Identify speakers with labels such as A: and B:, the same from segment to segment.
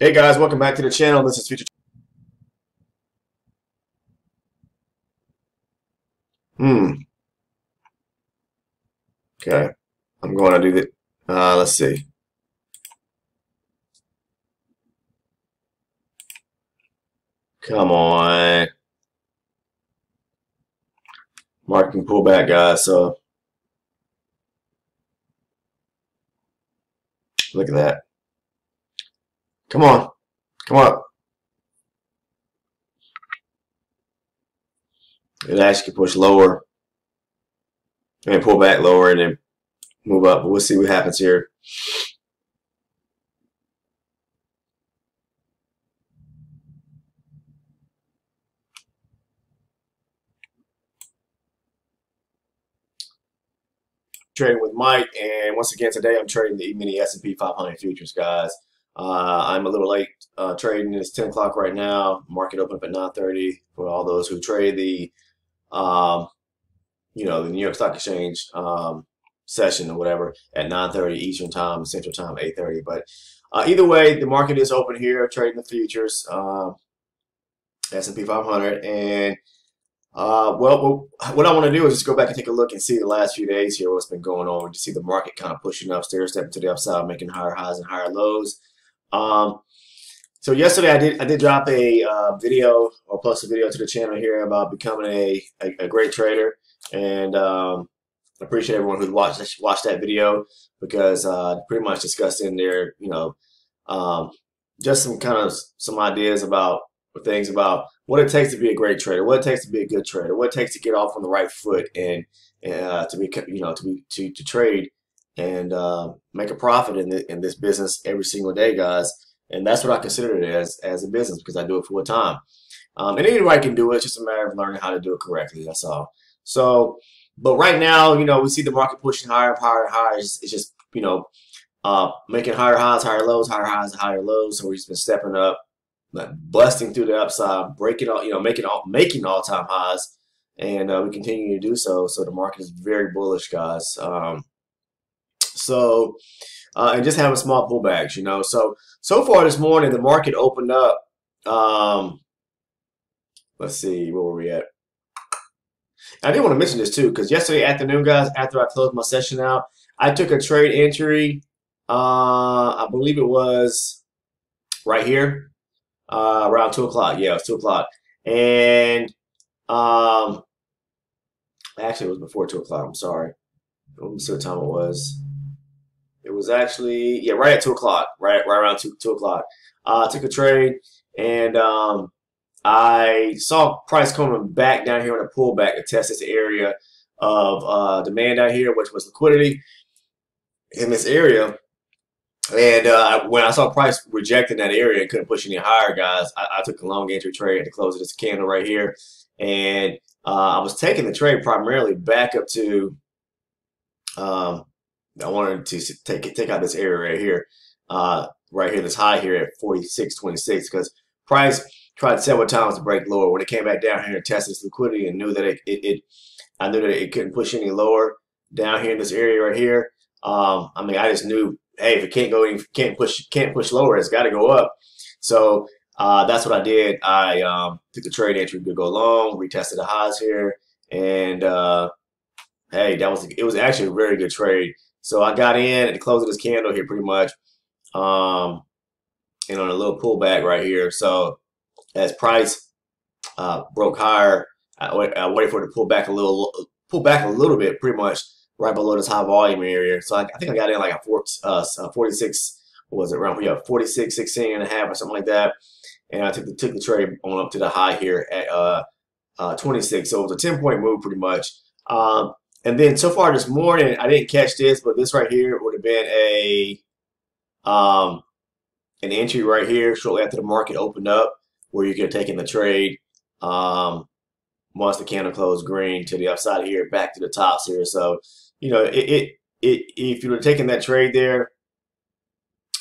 A: Hey guys, welcome back to the channel. This is Future. Okay, I'm going to do the. Let's see. Come on, marking pullback, guys. So look at that. Come on, come on. It actually can push lower and pull back lower and then move up. But we'll see what happens here. Trading with Mike, and once again today I'm trading the Emini S&P 500 futures, guys. I'm a little late trading. It's 10 o'clock right now. Market opened up at 9:30 for all those who trade the the New York Stock Exchange session or whatever at 9:30 Eastern Time, Central Time 8:30. But either way, the market is open here, trading the futures, S&P 500, and well, what I want to do is just go back and take a look and see the last few days here, what's been going on. You see the market kind of pushing up, stepping to the upside, making higher highs and higher lows. So yesterday I did drop a video or post a video to the channel here about becoming a great trader, and I appreciate everyone who watched that video because pretty much discussed in there, just some ideas about things about what it takes to be a great trader, what it takes to be a good trader, what it takes to get off on the right foot and to trade and make a profit in this business every single day, guys. And that's what I consider it as a business because I do it full time. And anybody can do it. It's just a matter of learning how to do it correctly. That's all. So, but right now, we see the market pushing higher, higher, higher. It's just making higher highs, higher lows, higher highs, higher lows. So we've just been stepping up, busting through the upside, breaking all, making all-time highs, and we continue to do so. So the market is very bullish, guys. And just having small pullbacks, So far this morning, the market opened up. Let's see, where were we at? I did want to mention this too, because yesterday afternoon, guys, after I closed my session out, I took a trade entry. I believe it was right here, around 2 o'clock. Yeah, it was 2 o'clock, and actually it was before 2 o'clock. I'm sorry. Let me see what time it was. It was actually, right at 2 o'clock, right around 2 o'clock. I took a trade, and I saw price coming back down here on a pullback to test this area of demand out here, which was liquidity in this area. And when I saw price rejecting that area and couldn't push any higher, guys, I took a long entry trade at the close of this candle right here. And I was taking the trade primarily back up to I wanted to take out this area right here, this high here at 46.26, because price tried several times to break lower. When it came back down here and tested its liquidity and knew that I knew that it couldn't push any lower down here in this area right here. I just knew, hey, if it can't push lower, it's got to go up. So that's what I did. I took the trade entry to go long, retested the highs here, and hey, it was actually a very good trade. So I got in at the close of this candle here pretty much, and on a little pullback right here. So as price broke higher, I waited for it to pull back a little bit, pretty much right below this high volume area. So I think I got in like a 46, what was it, around 46, 16 and a half or something like that. And I took the trade on up to the high here at 26. So it was a 10-point move pretty much. And then so far this morning, I didn't catch this, but this right here would have been an entry right here shortly after the market opened up, where you could have taken the trade once the candle closed green to the upside here, back to the tops here. So if you would have taken that trade there,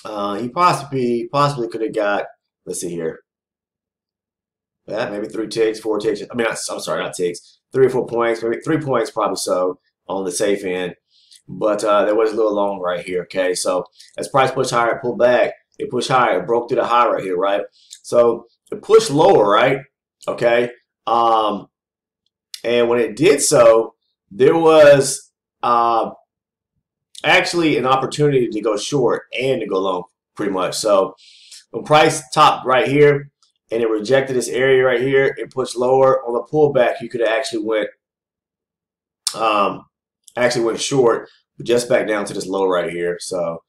A: you possibly could have got, let's see here, maybe 3 ticks, 4 ticks. I'm sorry, not ticks. 3 or 4 points, maybe 3 points, probably so on the safe end. But there was a little long right here. Okay, so as price pushed higher, pulled back, it pushed higher. It broke through the high right here, right? So it pushed lower, right? Okay. Um, and when it did so, there was actually an opportunity to go short and to go long, pretty much. So when price topped right here and it rejected this area right here, it pushed lower on the pullback. You could have um, actually went short, but just back down to this low right here. So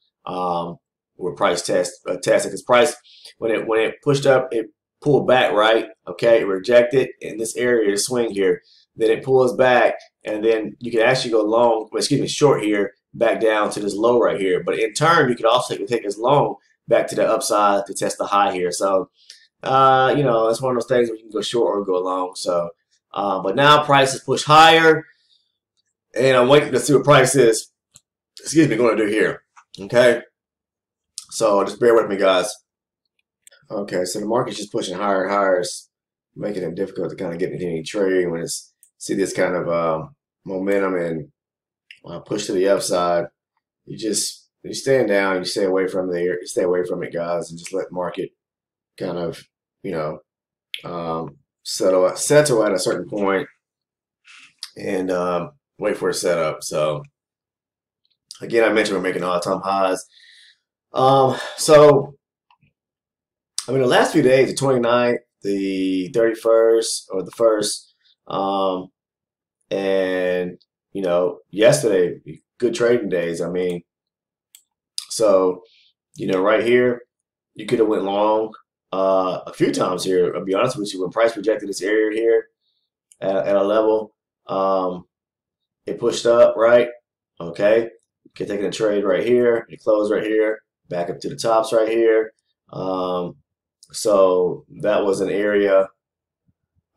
A: where price tested because price when it pushed up, it pulled back, right? Okay, it rejected in this area to swing here. Then it pulls back, and then you can actually go long, well, excuse me, short here, back down to this low right here. But in turn, you could also take this long back to the upside to test the high here. So you know, it's one of those things where you can go short or go long. So, but now price is pushed higher, and I'm waiting to see what price is. Excuse me, going to do here. Okay, so just bear with me, guys. Okay, so the market's just pushing higher and higher. It's making it difficult to kind of get into any trade when it's see this kind of momentum and push to the upside. You stand down, you stay away from there, you stay away from it, guys, and just let the market kind of, you know, settle at a certain point and wait for a setup. So again, I mentioned we're making all-time highs. So I mean, the last few days, the 29th, the 31st, or the 1st, and you know, yesterday, good trading days. I mean, so you know, right here, you could have went long a few times here. I'll be honest with you, when price rejected this area here at a level, it pushed up, right? Okay, you taking a trade right here, it closed right here, back up to the tops right here. So that was an area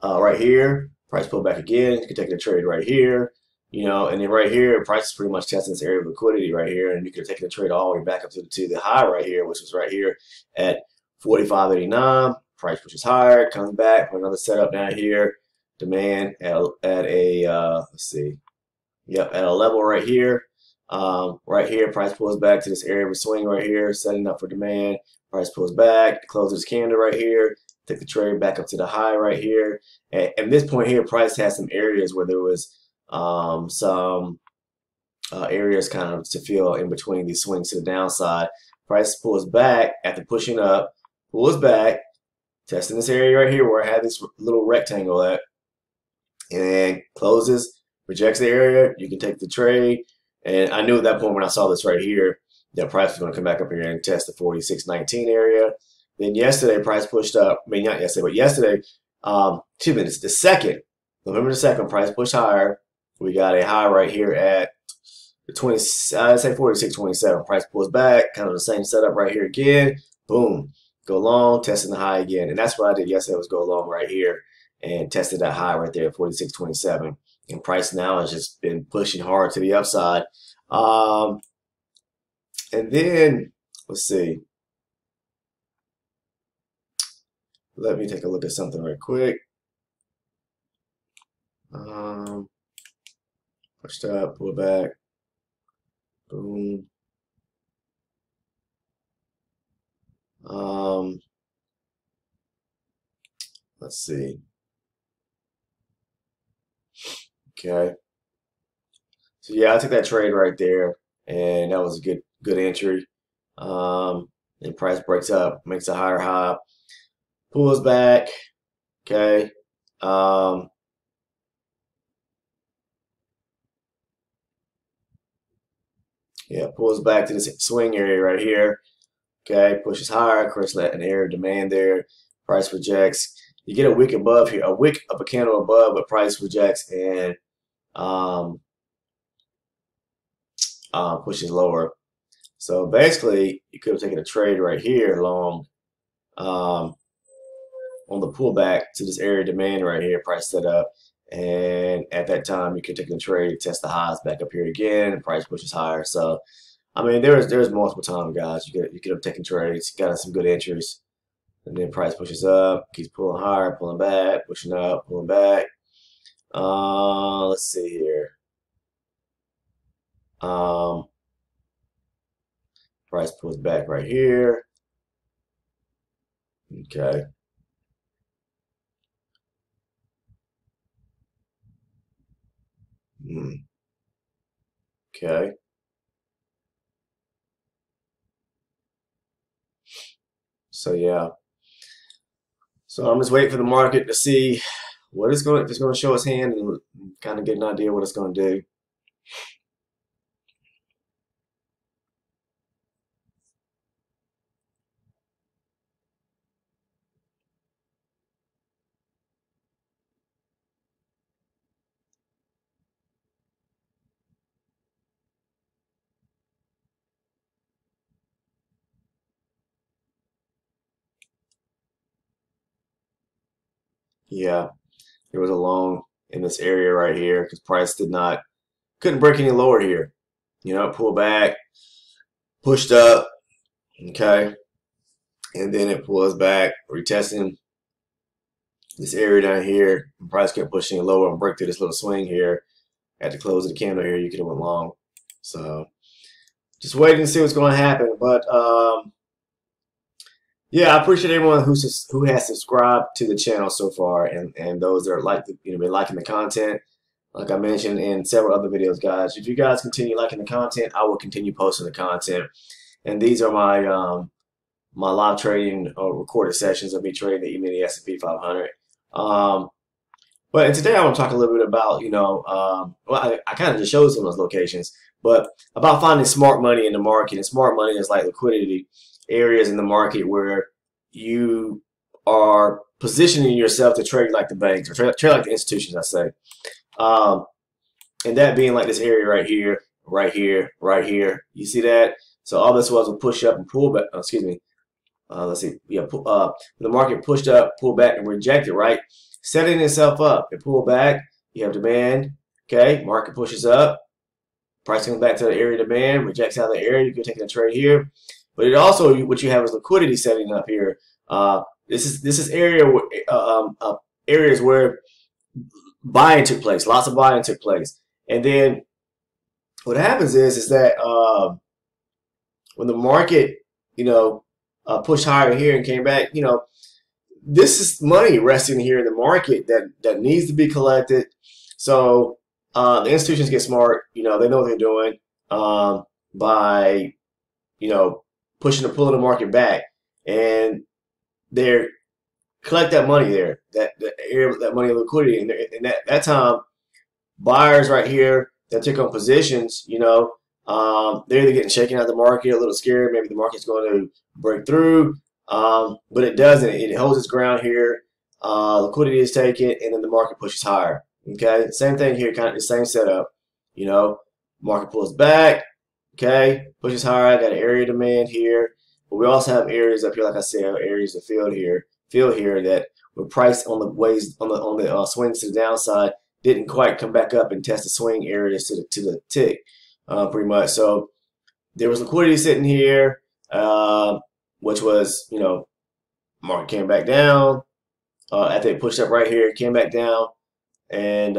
A: right here. Price pulled back again. You can take a trade right here, you know, and then right here, price is pretty much testing this area of liquidity right here, and you could have taken a trade all the way back up to the high right here, which was right here at 45.89. Price pushes higher, comes back for another setup down here. Demand at a let's see, yep, at a level right here. Right here, price pulls back to this area of swing right here, setting up for demand. Price pulls back, closes candle right here, take the trade back up to the high right here. And this point here, price has some areas where there was some areas kind of to feel in between these swings to the downside. Price pulls back after pushing up, pulls back, testing this area right here where I have this little rectangle at, and closes, rejects the area. You can take the trade. And I knew at that point when I saw this right here, that price was going to come back up here and test the 46.19 area. Then yesterday, price pushed up. I mean, not yesterday, but yesterday, 2 minutes. The second, November the 2nd, price pushed higher. We got a high right here at the 20, I'd say 46.27. Price pulls back, kind of the same setup right here again. Boom. Go long, testing the high again. And that's what I did yesterday was go long right here and tested that high right there at 46.27. And price now has just been pushing hard to the upside. And then, let's see. Let me take a look at something right quick. Pushed up, pull back. Boom. Let's see. Okay. So yeah, I took that trade right there, and that was a good entry. And price breaks up, makes a higher high, pulls back. Okay. Yeah, pulls back to this swing area right here. Okay, pushes higher, of course, let an area of demand there. Price rejects. You get a wick above here, a wick of a candle above, but price rejects and um, pushes lower. So basically, you could have taken a trade right here long on the pullback to this area of demand right here, price set up. And at that time, you could take a trade, test the highs back up here again, and price pushes higher. So, I mean, there's multiple times, guys. You could have taken trades, got some good entries, and then price pushes up, keeps pulling higher, pulling back, pushing up, pulling back. Let's see here. Price pulls back right here. Okay. Okay. So yeah. So I'm just waiting for the market to see what it's going. If it's going to show its hand and kind of get an idea what it's going to do. Yeah, there was a long in this area right here because price couldn't break any lower here. You know, pulled back, pushed up, okay, and then it pulls back, retesting this area down here. And price kept pushing lower and break through this little swing here. At the close of the candle here, you could have went long. So just waiting to see what's going to happen. But yeah, I appreciate everyone who has subscribed to the channel so far, and those that are been liking the content. Like I mentioned in several other videos, guys. If you guys continue liking the content, I will continue posting the content. And these are my live trading recorded sessions of me trading the Emini S&P 500. But today I want to talk a little bit about, well, I kind of just showed some of those locations, but about finding smart money in the market. And smart money is like liquidity areas in the market where you are positioning yourself to trade like the banks or trade like the institutions, I say. And that being like this area right here, right here, right here. You see that? So all this was a push up and pull back. Excuse me. Let's see. Yeah, the market pushed up, pulled back, and rejected. Right, setting itself up. It pulled back. You have demand. Okay, market pushes up. Price comes back to the area of demand, rejects out of the area. You can take a trade here. But it also what you have is liquidity setting up here. This is areas where buying took place. Lots of buying took place, and then what happens is that when the market, pushed higher here and came back, this is money resting here in the market that needs to be collected. So the institutions get smart. They know what they're doing by, pushing and pulling the market back, and they're collect that money there, that money of liquidity, and that time buyers right here that took on positions, they're either getting shaken out of the market, a little scared, maybe the market's going to break through, but it doesn't. It holds its ground here. Liquidity is taken, and then the market pushes higher. Okay, same thing here, kind of the same setup. Market pulls back. Okay, pushes higher. I got an area demand here, but we also have areas up here, like I said, areas of field here that were priced on the ways on the swings to the downside didn't quite come back up and test the swing areas to the tick, pretty much. So there was liquidity sitting here, which was, market came back down after it pushed up right here, came back down and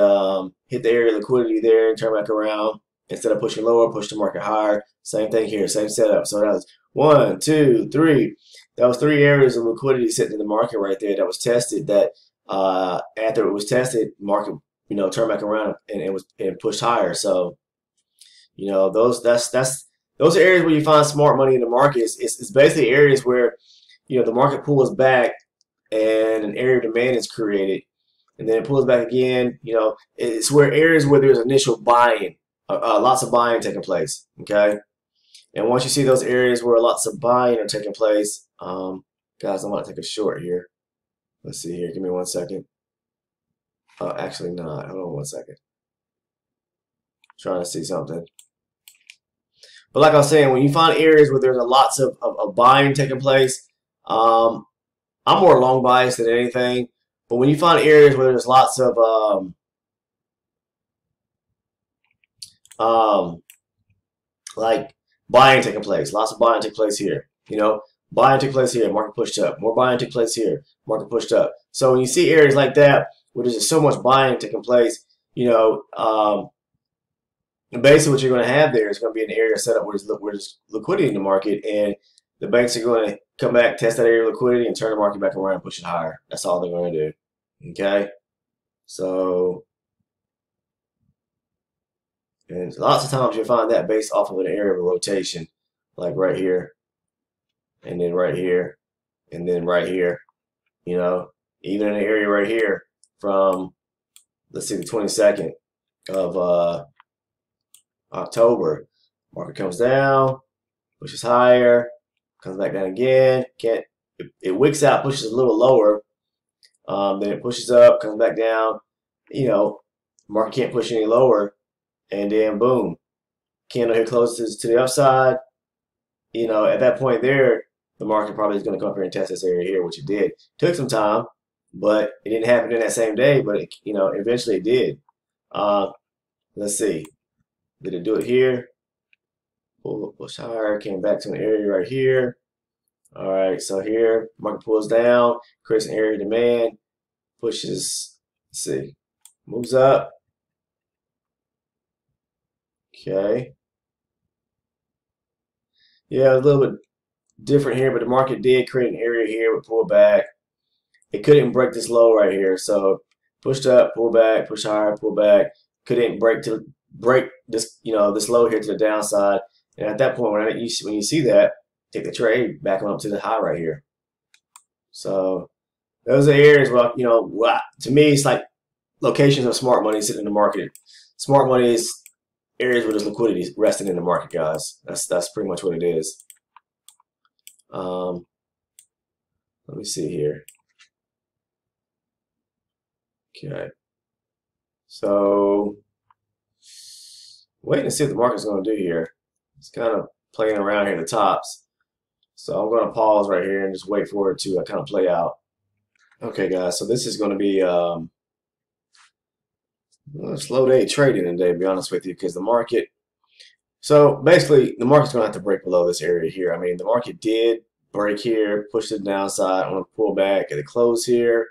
A: hit the area of liquidity there and turned back around. Instead of pushing lower, push the market higher. Same thing here, same setup. So that was 1, 2, 3. That was 3 areas of liquidity sitting in the market right there that was tested. That after it was tested, market turned back around and pushed higher. So those are areas where you find smart money in the market. It's basically areas where the market pulls back and an area of demand is created, and then it pulls back again. It's where areas where there's initial buying. Lots of buying taking place, okay? And once you see those areas where lots of buying are taking place, guys, I'm going to take a short here. Let's see here. Give me 1 second. Actually not. Hold on 1 second. Trying to see something. But like I was saying, when you find areas where there's lots of buying taking place, I'm more long biased than anything. But when you find areas where there's lots of like buying taking place, lots of buying took place here. Buying took place here, market pushed up. More buying took place here, market pushed up. So when you see areas like that where there's just so much buying taking place, basically what you're going to have there is going to be an area set up where there's liquidity in the market, and the banks are going to come back, test that area of liquidity, and turn the market back around and push it higher. That's all they're going to do. Okay? So, and lots of times you'll find that based off of an area of a rotation, like right here, and then right here, and then right here. You know, even in the area right here from, let's see, the 22nd of October, market comes down, pushes higher, comes back down again. Can't it wicks out, pushes a little lower, then it pushes up, comes back down. You know, market can't push any lower, and then boom, candle here closes to the upside. You know, at that point there, the market probably is going to come up here and test this area here, which it did. Took some time, but it didn't happen in that same day. But it, you know, eventually it did. Let's see, did it do it here? Push higher, came back to an area right here. All right, so here, market pulls down, creates an area of demand, pushes, let's see, moves up. Okay. Yeah, a little bit different here, but the market did create an area here with pullback. It couldn't break this low right here, so pushed up, pull back, push higher, pull back. Couldn't break this, you know, this low here to the downside. And at that point, when you see that, take the trade back on up to the high right here. So those are areas where, you know, to me, it's like locations of smart money sitting in the market. Smart money is areas where there's liquidity resting in the market, guys. That's pretty much what it is. Let me see here. Okay. So waiting to see what the market's going to do here. It's kind of playing around here in the tops. So I'm going to pause right here and just wait for it to kind of play out. Okay, guys. So this is going to be a slow day trading today, to be honest with you, because the market. So basically, the market's going to have to break below this area here. I mean, the market did break here, push to the downside. I'm going to pull back at the close here.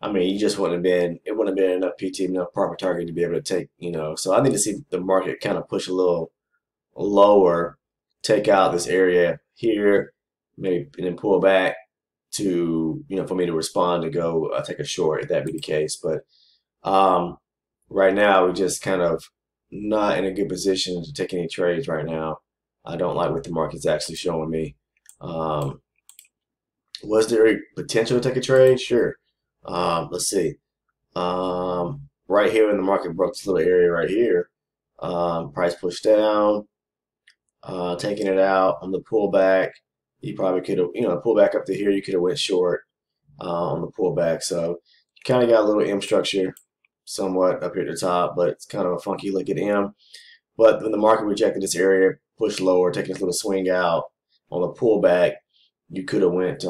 A: I mean, it wouldn't have been enough PT, enough proper target to be able to take, you know. So I need to see the market kind of push a little lower, take out this area here, maybe, and then pull back to, you know, for me to respond to go take a short if that be the case. But right now, we're just kind of not in a good position to take any trades right now. I don't like what the market's actually showing me. Was there a potential to take a trade? Sure. Let's see. Right here in the market broke this little area right here. Price pushed down, taking it out on the pullback. You probably could have, you know, pull back up to here. You could have went short on the pullback. So you kind of got a little M structure somewhat up here at the top, but it's kind of a funky looking M. But when the market rejected this area, pushed lower, taking this little swing out on the pullback, you could have went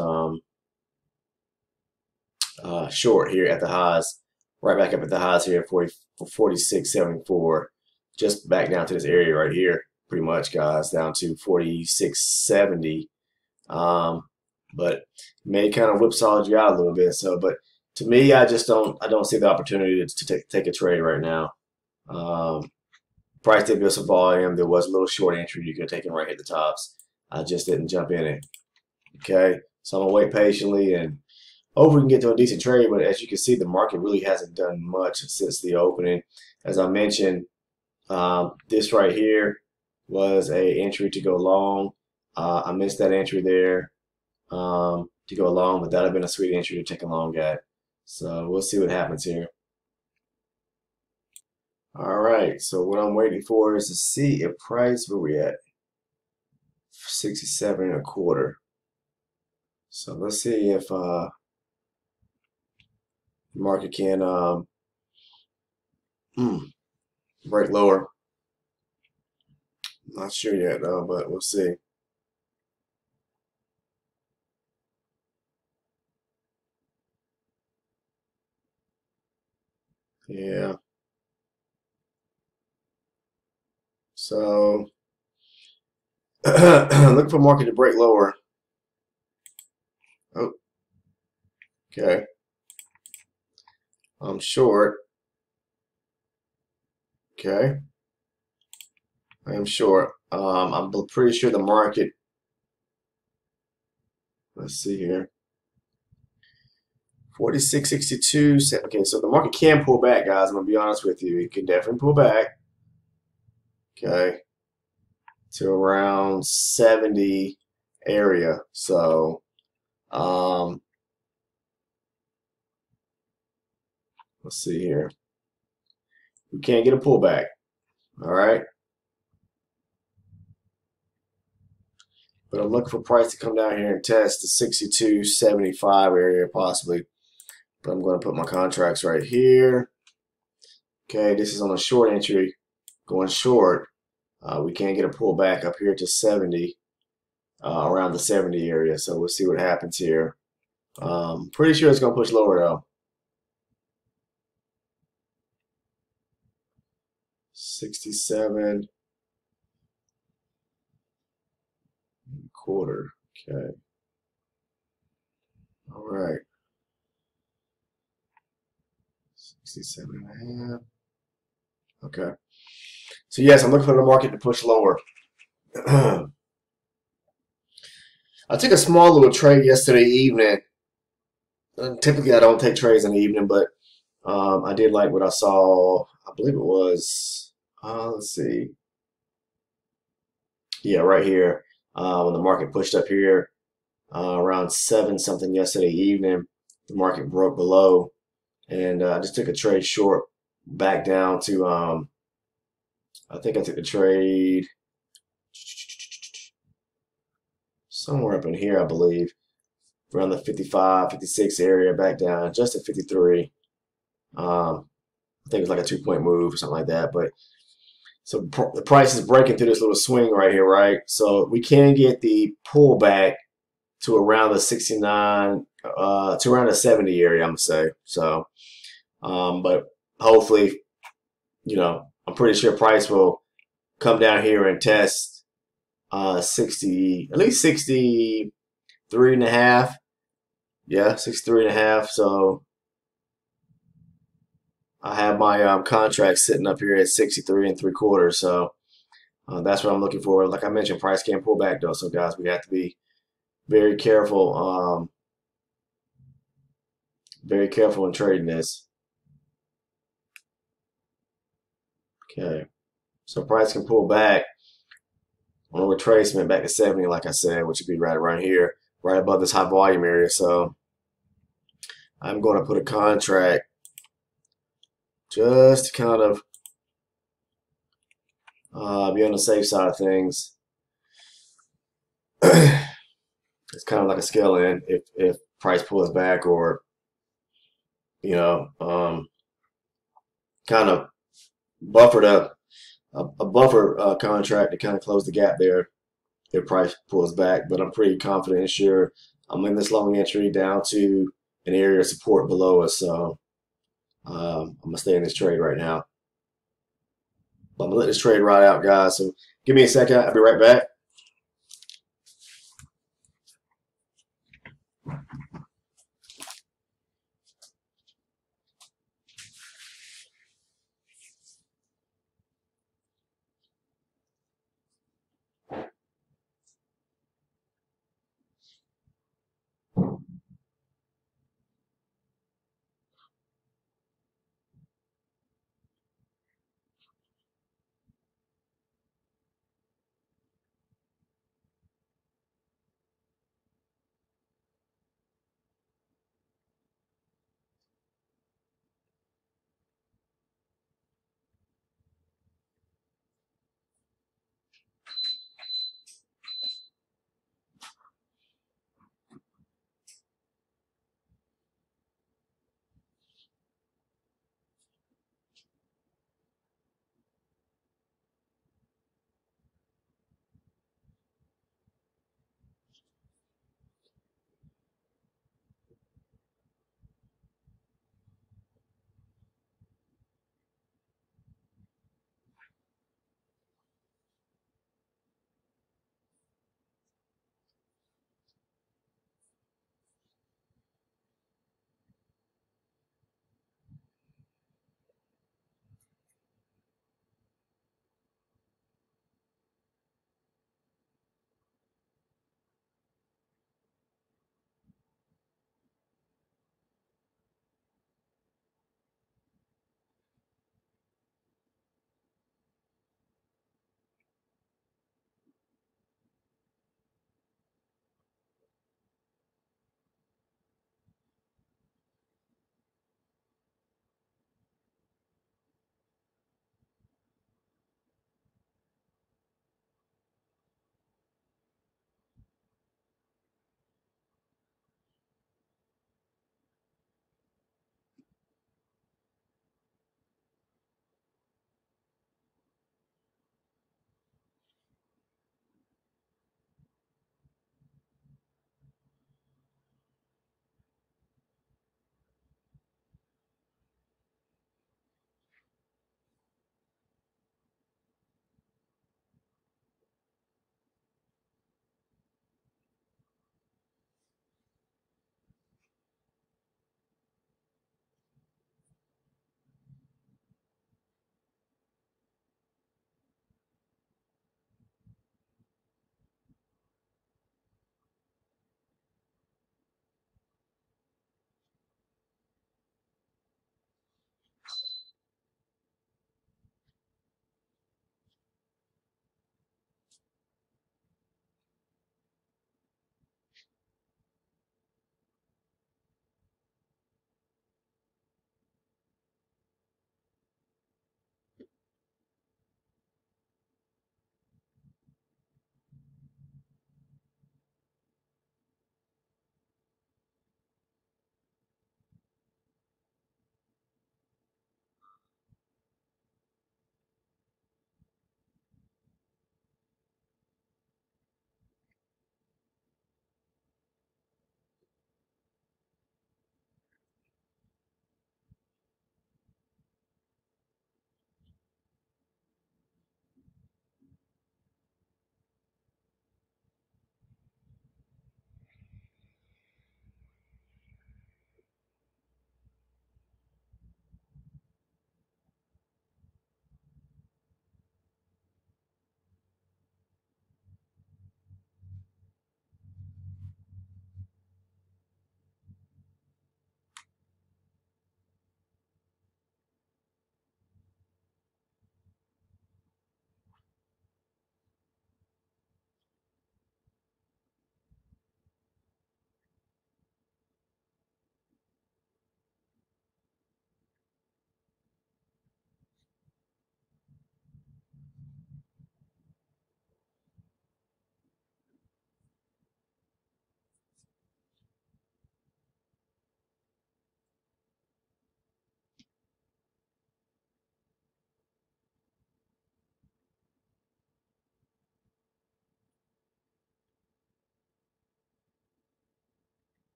A: short here at the highs, right back up at the highs here, 46.74, just back down to this area right here, pretty much, guys, down to 46.70. But may kind of whipsawed you out a little bit. So, but to me, I don't see the opportunity to take a trade right now. Price did build some volume. There was a little short entry you could have taken right at the tops. I just didn't jump in it. Okay, so I'm gonna wait patiently and hope we can get to a decent trade. But as you can see, the market really hasn't done much since the opening. As I mentioned, this right here was a entry to go long. I missed that entry there to go long, but that would have been a sweet entry to take a long at. So we'll see what happens here. All right, so what I'm waiting for is to see if price, where we at? 67.25. So let's see if the market can break lower. Not sure yet though, but we'll see. Yeah. So look for market to break lower. Oh, okay. I'm short. Okay. I am short. I'm pretty sure the market Let's see here. 46.62. Okay, so the market can pull back, guys. I'm gonna be honest with you. It can definitely pull back. Okay, to around 70 area. So, let's see here. We can't get a pullback. All right, but I'm looking for price to come down here and test the 62.75 area possibly. But I'm going to put my contracts right here. Okay, this is on a short entry, going short. We can't get a pullback up here to 70, around the 70 area. So we'll see what happens here. Pretty sure it's going to push lower though. 67 quarter. Okay. All right. 67 and a half. Okay. So yes, I'm looking for the market to push lower. I took a small little trade yesterday evening. Typically, I don't take trades in the evening, but I did like what I saw. I believe it was, let's see. Yeah, right here. When the market pushed up here around 7 something yesterday evening, the market broke below, and I just took a trade short back down to, I think I took the trade somewhere up in here, I believe, around the 55, 56 area, back down just at 53. I think it was like a 2-point move or something like that. But so the price is breaking through this little swing right here, right? So we can get the pullback to around the 69, to around the 70 area, I'm gonna say. So, but hopefully, I'm pretty sure price will come down here and test 60, at least 63 and a half. Yeah, 63 and a half. So I have my contract sitting up here at 63 3/4. So that's what I'm looking for. Like I mentioned, price can't pull back though. So guys, we have to be very careful. Very careful in trading this. Okay. So price can pull back on a retracement back to 70, like I said, which would be right around here, right above this high volume area. So I'm going to put a contract just to kind of be on the safe side of things. It's kind of like a scale in if price pulls back, or kind of buffered a buffer contract to kind of close the gap there if price pulls back. But I'm pretty confident and sure I'm in this long entry down to an area of support below us. So I'm gonna stay in this trade right now. But I'm gonna let this trade ride out, guys. So give me a second. I'll be right back.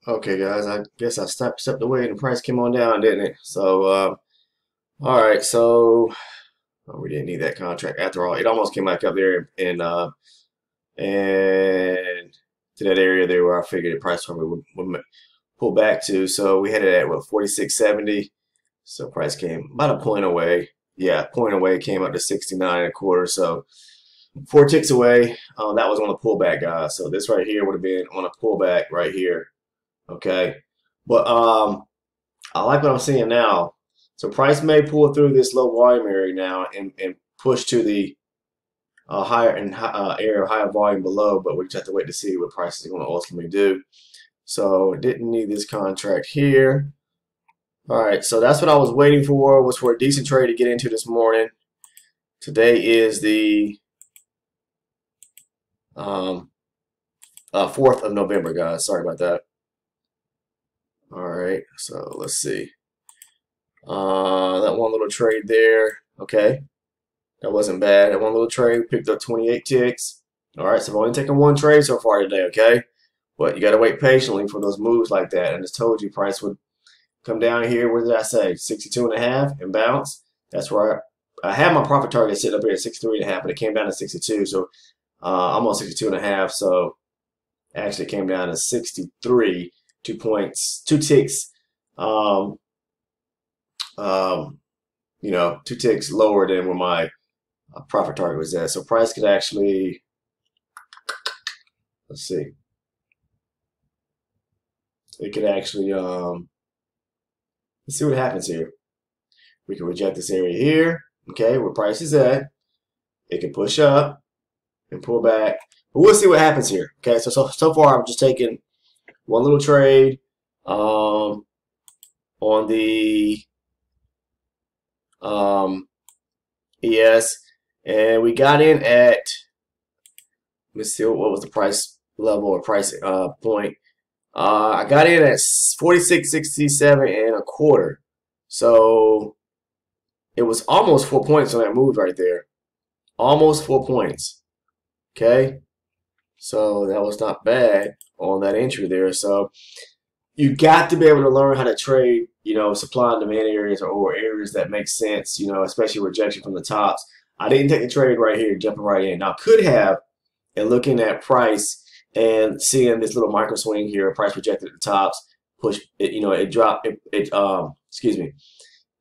A: Okay, guys, I guess I stepped away and the price came on down, didn't it? So, all right, so we didn't need that contract after all. It almost came back up there and to that area there where I figured the price probably would pull back to. So we had it at what 46.70. So price came about a point away. Yeah, point away, came up to 69 and a quarter. So 4 ticks away. That was on the pullback, guys. So this right here would have been on a pullback right here. Okay, but I like what I'm seeing now. So price may pull through this low volume area now and push to the higher and area of higher volume below, but we just have to wait to see what price is going to ultimately do. So didn't need this contract here. All right, so that's what I was waiting for, was for a decent trade to get into this morning. Today is the 4th of November, guys. Sorry about that. All right, so let's see. That one little trade there, okay. That wasn't bad. That one little trade picked up 28 ticks. All right, so I've only taken one trade so far today, okay? But you got to wait patiently for those moves like that. And I just told you price would come down here. What did I say? 62.5 and bounce. That's where I had my profit target sitting up here at 63.5, but it came down to 62. So almost 62.5. So actually came down to 63. 2 points, 2 ticks. You know, 2 ticks lower than where my profit target was at. So price could actually, let's see, it could actually, let's see what happens here. We can reject this area here, okay, where price is at. It can push up and pull back, but we'll see what happens here. Okay, so far I'm just taking one little trade on the ES. And we got in at, let's see, what was the price level or price point? I got in at 46.67 and a quarter. So it was almost 4 points on that move right there. Almost 4 points. Okay. So that was not bad on that entry there. So you got to be able to learn how to trade, you know, supply and demand areas or areas that make sense, you know, especially rejection from the tops. I didn't take the trade right here, jumping right in. Now, could have, and looking at price and seeing this little micro swing here, price rejected at the tops, push, it, you know, it dropped, excuse me,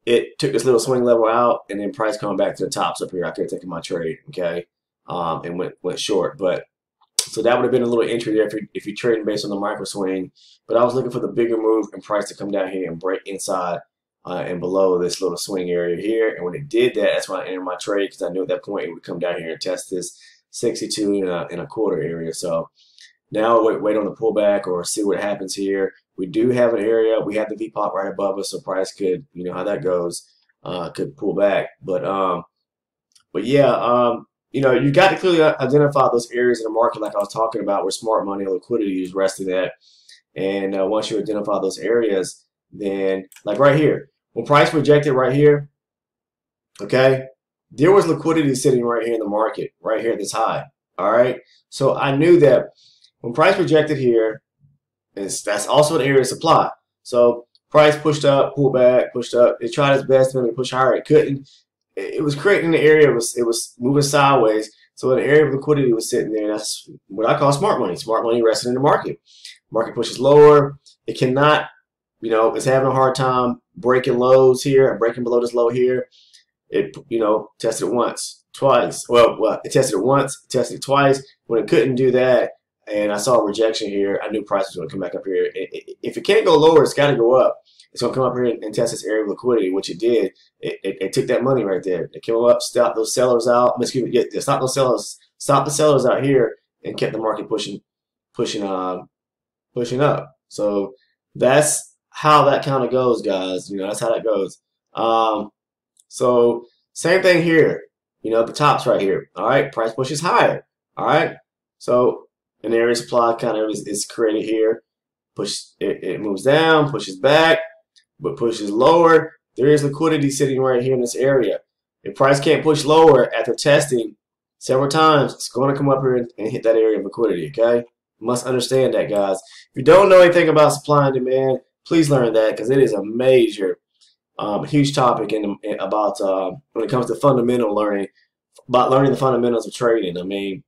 A: it took this little swing level out, and then price coming back to the tops up here. I could have taken my trade, okay, and went short, but so that would have been a little entry there if you're trading based on the micro swing. But I was looking for the bigger move and price to come down here and break inside and below this little swing area here. And when it did that, that's when I entered my trade, because I knew at that point it would come down here and test this 62 and a quarter area. So now wait on the pullback or see what happens here. We do have an area. We have the VPOP right above us, so price could, you know how that goes, could pull back. But yeah, you know, you got to clearly identify those areas in the market like I was talking about where smart money and liquidity is resting at. And once you identify those areas, then like right here, when price rejected right here, okay, there was liquidity sitting right here in the market, right here at this high. All right. So I knew that when price rejected here, that's also an area of supply. So price pushed up, pulled back, pushed up. It tried its best to maybe push higher. It couldn't. It was creating the area. It was moving sideways. So an area of liquidity was sitting there. That's what I call smart money. Smart money resting in the market. Market pushes lower. It cannot, you know, it's having a hard time breaking lows here and breaking below this low here. It, you know, tested it once, twice. Well, it tested it once, tested it twice. When it couldn't do that, and I saw a rejection here, I knew price was going to come back up here. If it can't go lower, it's got to go up. It's going to come up here and test this area of liquidity, which it did. It took that money right there. It came up, stopped those sellers out. Excuse me, yeah, stopped the sellers out here, and kept the market pushing up. So that's how that kind of goes, guys. You know, that's how that goes. So same thing here. You know, the tops right here. All right, price pushes higher. All right, so an area of supply kind of is created here. It moves down, pushes back, but pushes lower. There is liquidity sitting right here in this area. If price can't push lower after testing several times, it's going to come up here and hit that area of liquidity, okay? Must understand that, guys. If you don't know anything about supply and demand, please learn that because it is a major, huge topic about when it comes to fundamental learning, about learning the fundamentals of trading. I mean,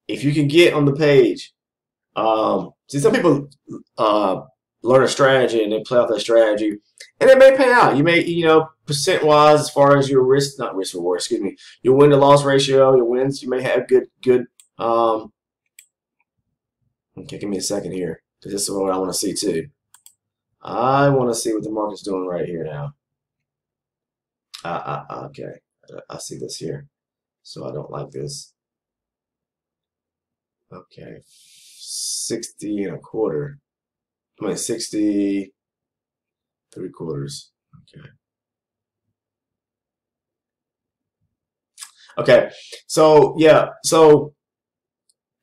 A: if you can get on the page, see, some people learn a strategy and they play off that strategy, and it may pay out. You may, percent wise, as far as your risk, not risk reward, excuse me, your win to loss ratio, your wins, you may have good. Okay, give me a second here because this is what I want to see too. I want to see what the market's doing right here now. Okay, I see this here, so I don't like this. Okay, 60 and a quarter. I mean 60 3/4. Okay. Okay. So yeah. So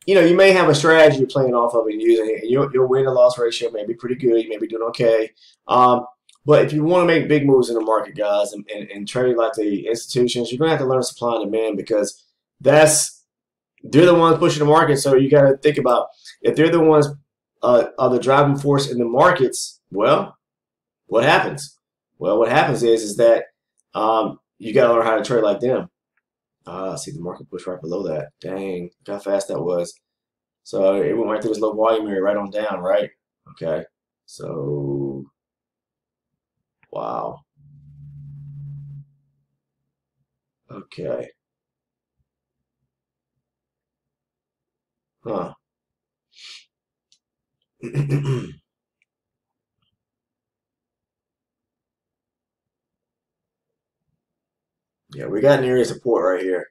A: you may have a strategy you're playing off of and using it, and your win to loss ratio may be pretty good. You may be doing okay. But if you want to make big moves in the market, guys, and trade like the institutions, you're gonna have to learn supply and demand because they're the ones pushing the market. So you got to think about if they're the ones are the driving force in the markets. Well, what happens? Well, what happens is that you got to learn how to trade like them. See the market push right below that. Dang, look how fast that was. So it went right through this low volume area right on down, right? Okay. So, wow. Okay. Huh. Yeah, we got an area of support right here.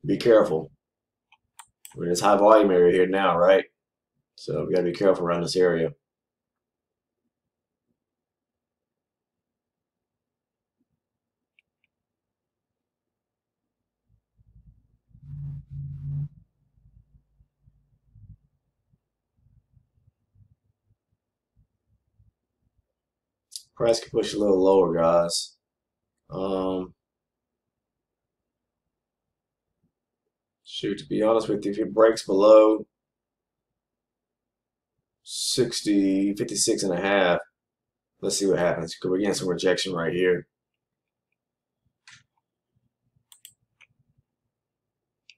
A: Be careful. We're in this high volume area here now, right? So we got to be careful around this area. Price can push a little lower, guys. Um, Shoot, to be honest with you, if it breaks below 60, 56 and a half, let's see what happens. Because we're getting some rejection right here,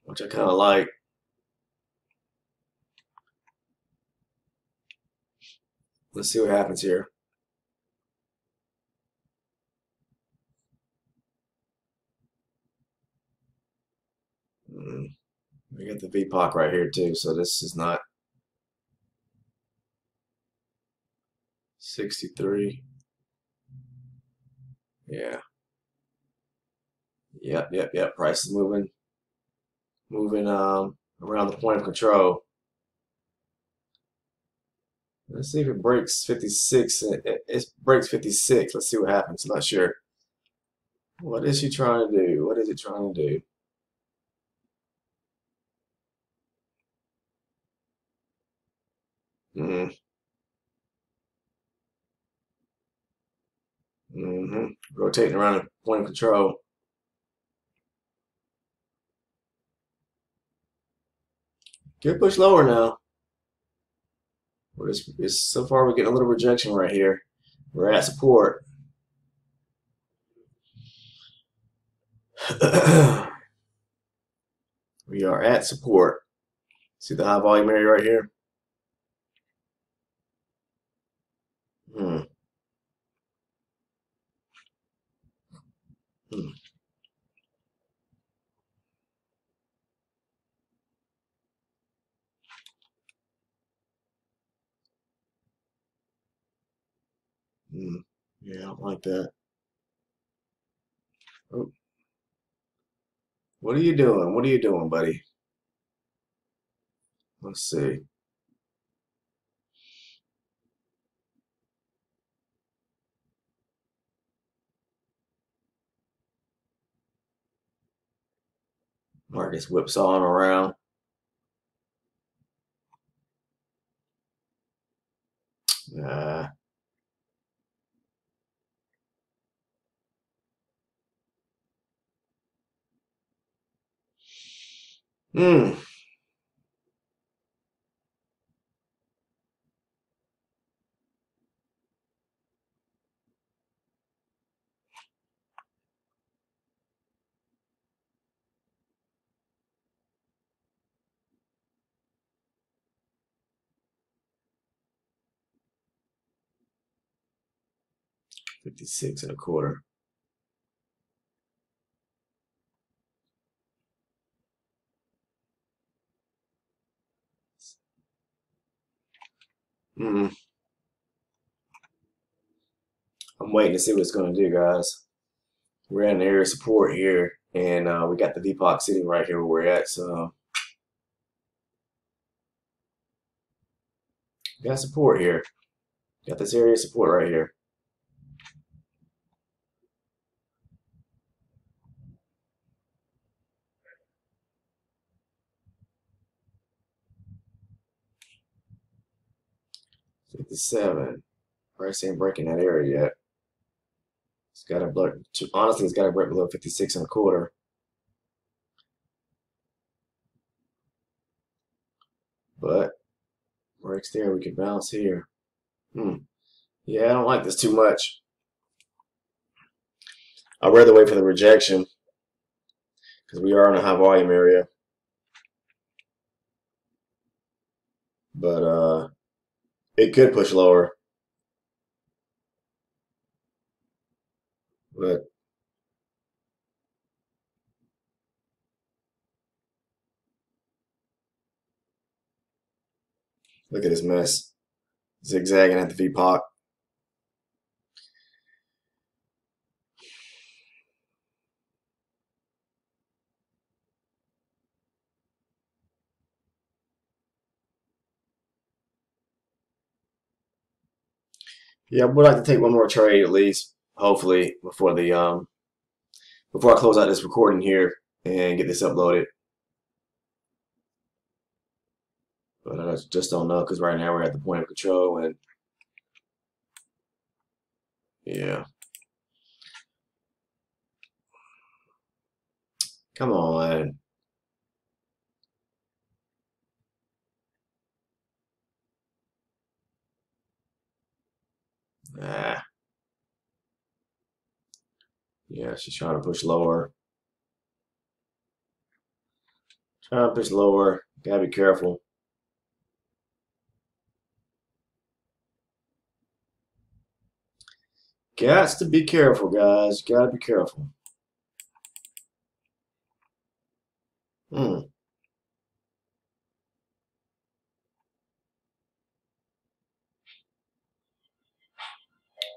A: which I kind of like. Let's see what happens here. We got the VPOC right here too, so this is not 63. Yeah. Yep. Price is moving around the point of control. Let's see if it breaks 56. It breaks 56. Let's see what happens. I'm not sure. What is she trying to do? What is it trying to do? Mm-hmm. Mm-hmm. Rotating around the point of control. Good push lower now. So far we're getting a little rejection right here. We're at support. We are at support. See the high volume area right here? Hmm. Hmm. Hmm. Yeah, I don't like that. Oh, what are you doing? What are you doing, buddy? Let's see. Marcus whipsawing around. Nah. Hmm. 56 and a quarter. I'm waiting to see what it's going to do, guys. We're in an area of support here, and we got the VPOC sitting right here where we're at. So we got support here. Got this area of support right here. $57. Price ain't breaking that area yet. It's got to break. Honestly, it's got to break below 56 and a quarter. But breaks there, we can bounce here. Yeah, I don't like this too much. I'd rather wait for the rejection because we are in a high volume area. But it could push lower. But look at this mess. Zigzagging at the VPOC. Yeah, I would like to take one more trade at least, hopefully, before I close out this recording here and get this uploaded. But I just don't know because right now we're at the point of control and yeah. Come on. Ah. Yeah, she's trying to push lower. Trying to push lower. Gotta be careful. Gots to be careful, guys. Gotta be careful. Hmm.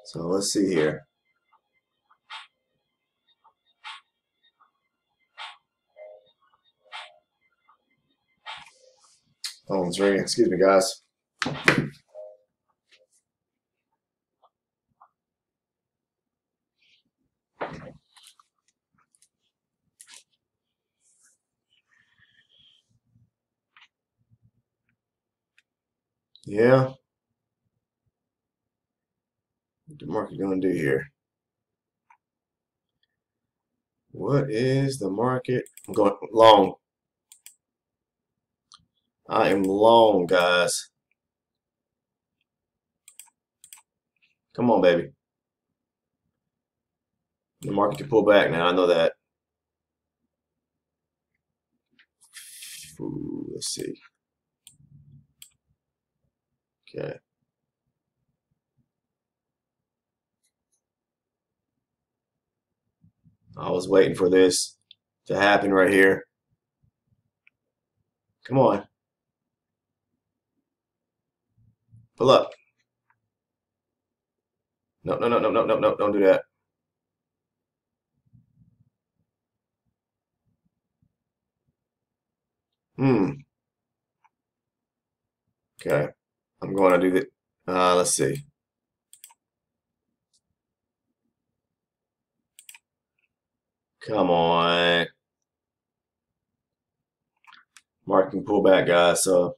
A: So let's see here. Phone's ringing. Excuse me, guys. Yeah. What the market gonna do here? What is the market? I'm going long. I am long, guys. Come on, baby. The market can pull back now. I know that. Ooh, let's see. Okay. I was waiting for this to happen right here. Come on. Pull up. No, no, no, no, no, no, no. Don't do that. Okay. I'm going to do that. Let's see. Come on. Market can pull back, guys. So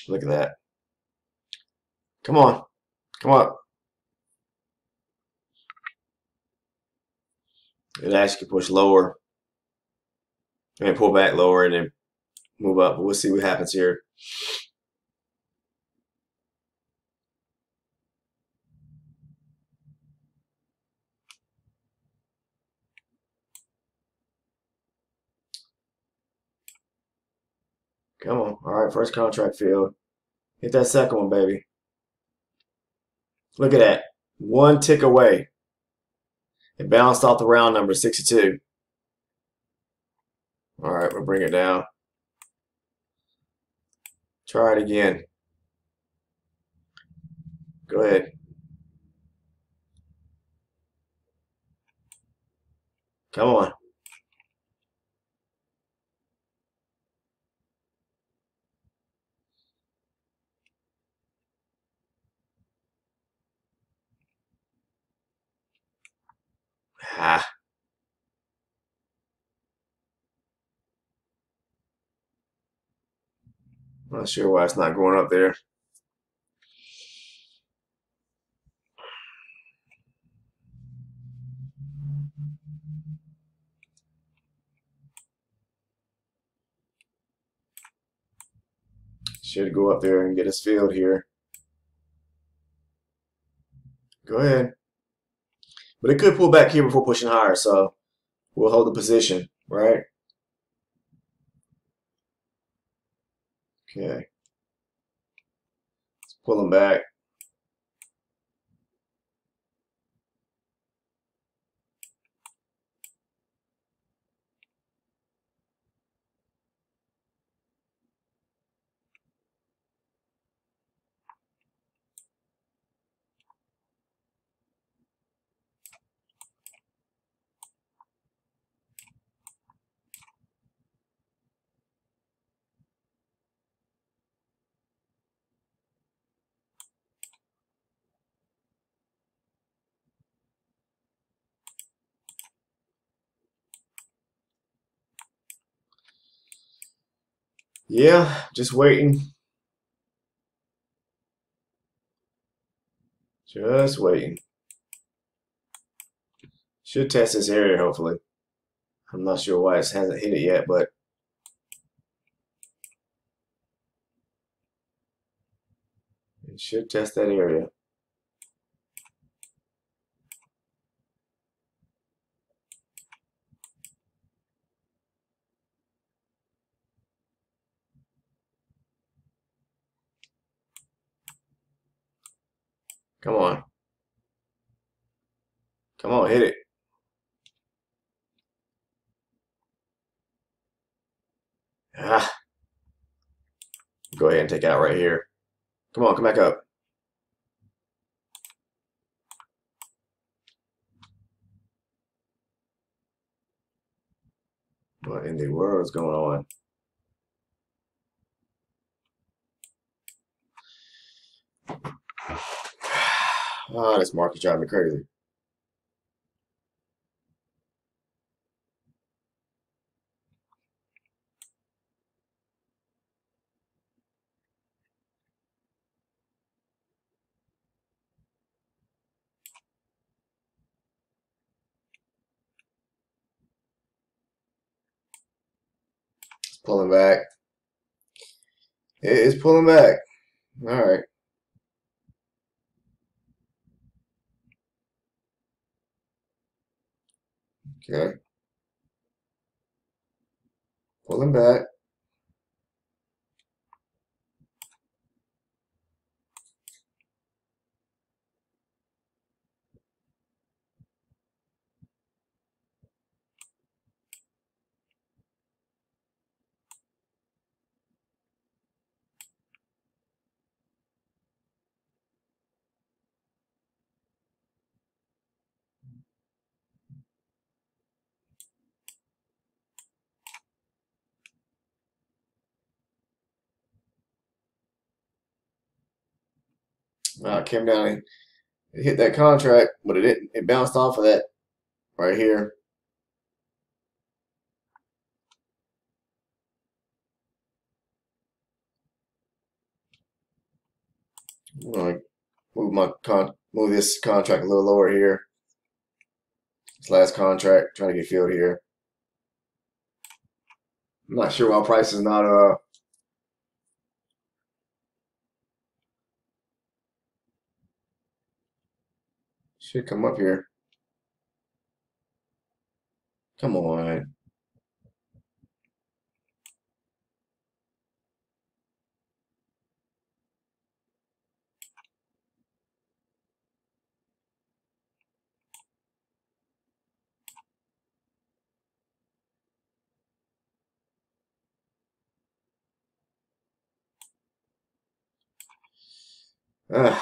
A: look at that. Come on. Come on. It actually can push lower and pull back lower and then move up. But we'll see what happens here. Come on. All right, first contract field. Hit that second one, baby. Look at that. One tick away. It bounced off the round number 62. All right, we'll bring it down. Try it again. Go ahead. Come on. Ah, not sure why it's not going up there. Should go up there and get us filled here. Go ahead. But it could pull back here before pushing higher, so we'll hold the position, right? Okay. It's pulling back. Yeah, just waiting. Just waiting. Should test this area, hopefully. I'm not sure why it hasn't hit it yet, but it should test that area. Come on. Come on, hit it. Ah, go ahead and take out right here. Come on, come back up. What in the world is going on? Ah, this market's driving me crazy. It's pulling back. It is pulling back. All right. Okay. Pulling back. Came down and it hit that contract, but it didn't. It bounced off of that right here. I'm gonna move this contract a little lower here. This last contract, trying to get filled here. I'm not sure why price is not should come up here. Come on. Uh,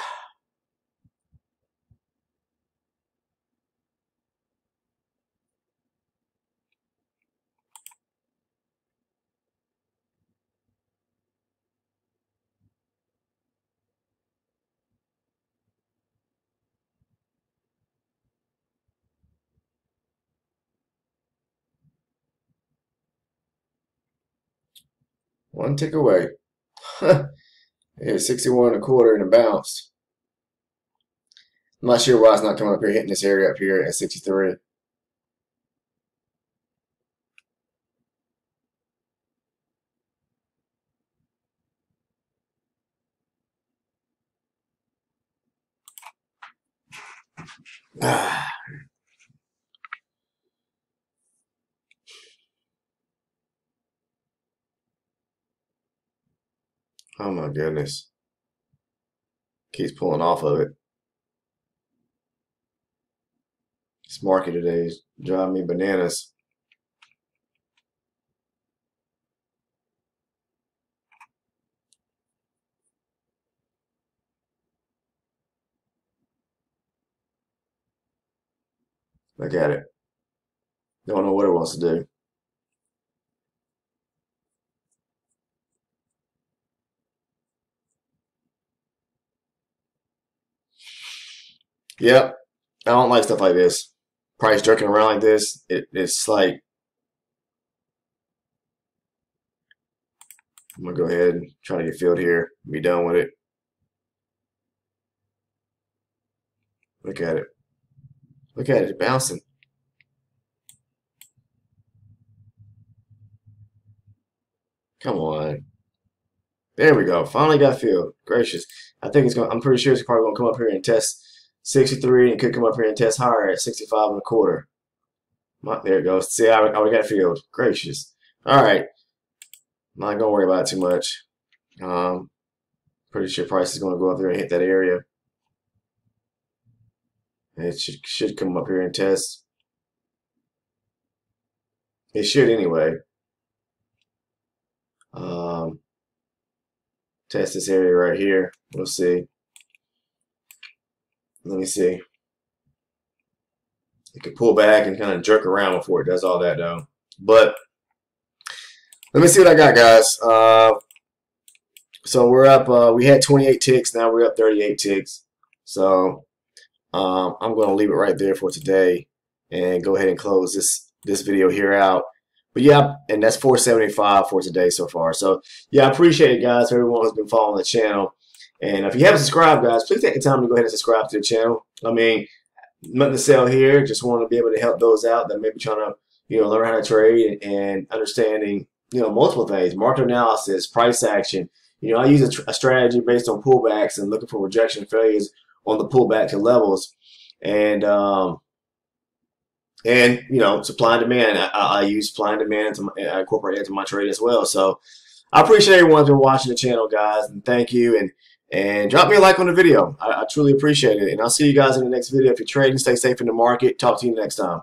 A: one tick away. Here's 61 and a quarter and a bounce. I'm not sure why it's not coming up here, hitting this area up here at 63. Oh my goodness. Keeps pulling off of it. This market today is driving me bananas. Look at it. Don't know what it wants to do. Yep. I don't like stuff like this. Price jerking around like this, it's like, I'm going to go ahead and try to get filled here. Be done with it. Look at it. Look at it. It's bouncing. Come on. There we go. Finally got filled. Gracious. I think it's going. I'm pretty sure it's probably going to come up here and test 63, and could come up here and test higher at 65 and a quarter. There it goes. See, I got filled. Gracious. All right. Not going to worry about it too much. Pretty sure price is going to go up there and hit that area. And it should come up here and test. It should anyway. Test this area right here. We'll see. Let me see. It can pull back and kind of jerk around before it does all that though. But let me see what I got, guys. So we're up. We had 28 ticks. Now we're up 38 ticks. So I'm going to leave it right there for today and go ahead and close this video here out. But yeah, and that's 475 for today so far. So yeah, I appreciate it, guys, everyone who's been following the channel. And if you haven't subscribed, guys, please take the time to go ahead and subscribe to the channel. I mean, nothing to sell here. Just want to be able to help those out that may be trying to, learn how to trade and understanding, multiple things: market analysis, price action. I use a strategy based on pullbacks and looking for rejection failures on the pullback to levels, and supply and demand. I use supply and demand to incorporate into my trade as well. So I appreciate everyone who's been watching the channel, guys, and thank you. And drop me a like on the video. I truly appreciate it. And I'll see you guys in the next video. If you're trading, stay safe in the market. Talk to you next time.